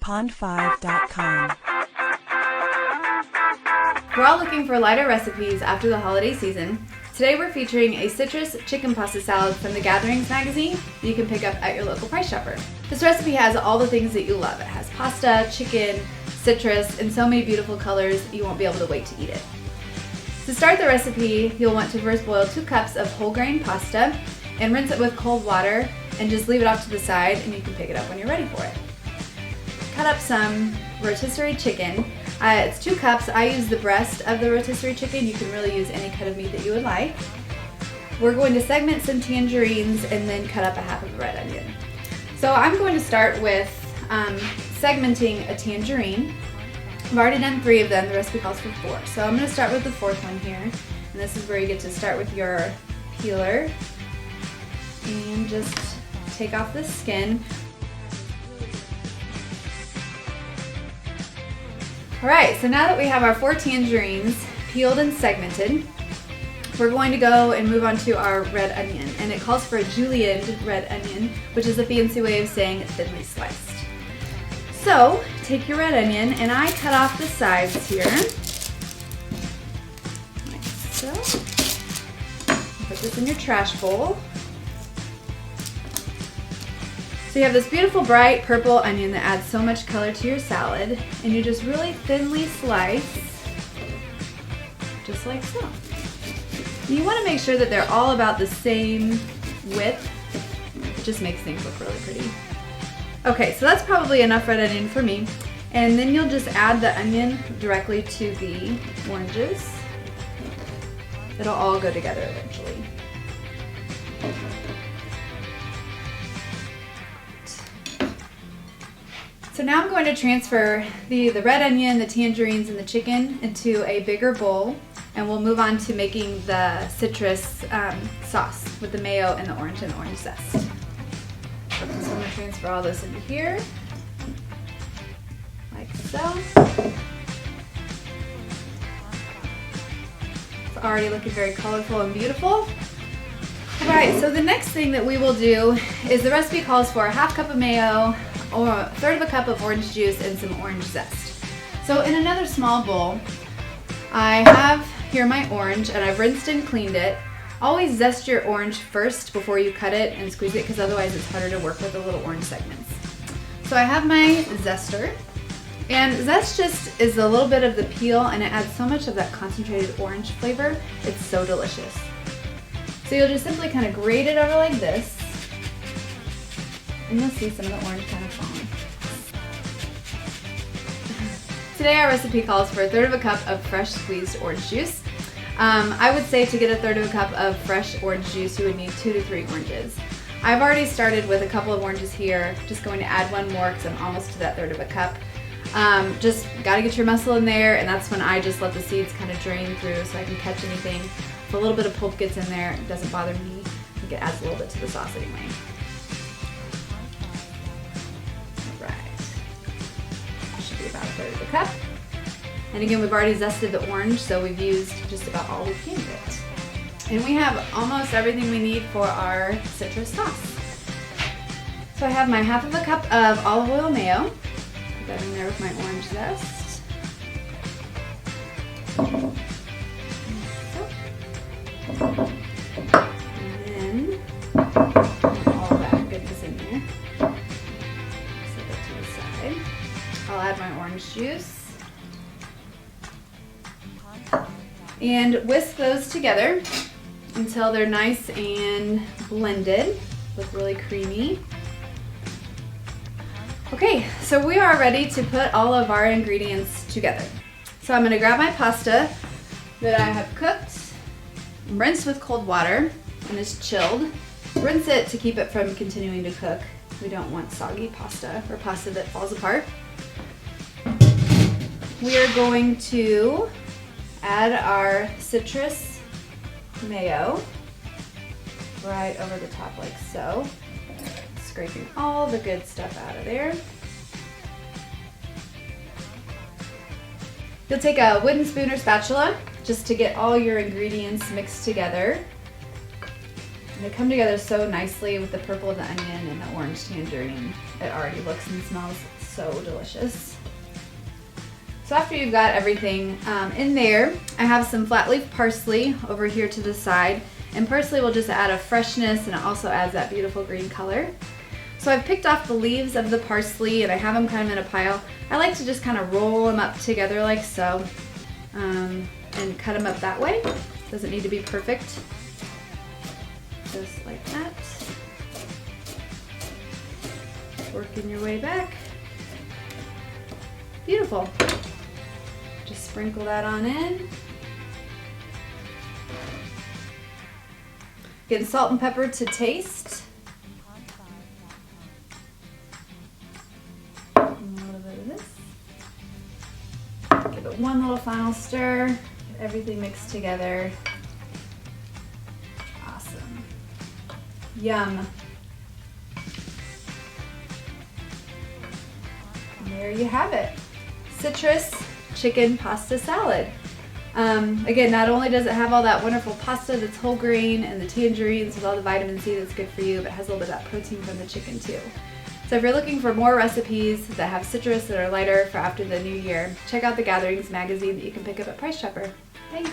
pond5.com. We're all looking for lighter recipes after the holiday season. Today we're featuring a citrus chicken pasta salad from the Gatherings magazine that you can pick up at your local Price Chopper. This recipe has all the things that you love. It has pasta, chicken, citrus, and so many beautiful colors you won't be able to wait to eat it. To start the recipe, you'll want to first boil 2 cups of whole grain pasta and rinse it with cold water and just leave it off to the side and you can pick it up when you're ready for it. Cut up some rotisserie chicken. It's 2 cups. I use the breast of the rotisserie chicken. You can really use any cut of meat that you would like. We're going to segment some tangerines and then cut up a half of a red onion. So I'm going to start with segmenting a tangerine. I've already done 3 of them. The recipe calls for 4. So I'm going to start with the 4th one here. And this is where you get to start with your peeler and just take off the skin. Alright, so now that we have our 4 tangerines peeled and segmented, we're going to go and move on to our red onion. And it calls for a julienned red onion, which is a fancy way of saying thinly sliced. So, take your red onion, and I cut off the sides here, like so. Put this in your trash bowl. So you have this beautiful bright purple onion that adds so much color to your salad, and you just really thinly slice, just like so. And you want to make sure that they're all about the same width. It just makes things look really pretty. Okay, so that's probably enough red onion for me. And then you'll just add the onion directly to the oranges. It'll all go together eventually. So now I'm going to transfer the red onion, the tangerines, and the chicken into a bigger bowl, and we'll move on to making the citrus sauce with the mayo and the orange zest. So I'm going to transfer all this into here, like so. It's already looking very colorful and beautiful. Alright, so the next thing that we will do is the recipe calls for a 1/2 cup of mayo, or 1/3 of a cup of orange juice, and some orange zest. So in another small bowl, I have here my orange, and I've rinsed and cleaned it. Always zest your orange first before you cut it and squeeze it, because otherwise it's harder to work with the little orange segments. So I have my zester, and zest just is a little bit of the peel, and it adds so much of that concentrated orange flavor. It's so delicious. So you'll just simply kind of grate it over like this, and you'll see some of the orange kind of falling. Today our recipe calls for 1/3 of a cup of fresh squeezed orange juice. I would say to get a 1/3 of a cup of fresh orange juice, you would need 2 to 3 oranges. I've already started with a couple of oranges here, just going to add 1 more because I'm almost to that 1/3 of a cup. Just got to get your muscle in there, and that's when I just let the seeds kind of drain through so I can catch anything. If a little bit of pulp gets in there, it doesn't bother me. I think it adds a little bit to the sauce anyway. Alright. Should be about a 1/3 of a cup. And again, we've already zested the orange, so we've used just about all we can of it. And we have almost everything we need for our citrus sauce. So I have my 1/2 of a cup of olive oil mayo. Put that in there with my orange zest. And then all that goodness in there. Set that to the side. I'll add my orange juice. And whisk those together until they're nice and blended, look really creamy. Okay, so we are ready to put all of our ingredients together. So I'm going to grab my pasta that I have cooked, rinsed with cold water, and is chilled. Rinse it to keep it from continuing to cook. We don't want soggy pasta or pasta that falls apart. We are going to add our citrus mayo right over the top like so, scraping all the good stuff out of there. You'll take a wooden spoon or spatula just to get all your ingredients mixed together. And they come together so nicely with the purple of the onion and the orange tangerine. It already looks and smells so delicious. So after you've got everything in there, I have some flat leaf parsley over here to the side. And parsley will just add a freshness, and it also adds that beautiful green color. So I've picked off the leaves of the parsley and I have them kind of in a pile. I like to just kind of roll them up together like so, and cut them up that way. Doesn't need to be perfect. Just like that. Working your way back. Beautiful. Just sprinkle that on in. Again, salt and pepper to taste. And a little bit of this. Give it one little final stir. Get everything mixed together. Awesome. Yum. And there you have it. Citrus chicken pasta salad. Again, not only does it have all that wonderful pasta that's whole grain and the tangerines with all the vitamin C that's good for you, but it has a little bit of that protein from the chicken too. So if you're looking for more recipes that have citrus that are lighter for after the new year, check out the Gatherings magazine that you can pick up at Price Chopper. Thanks!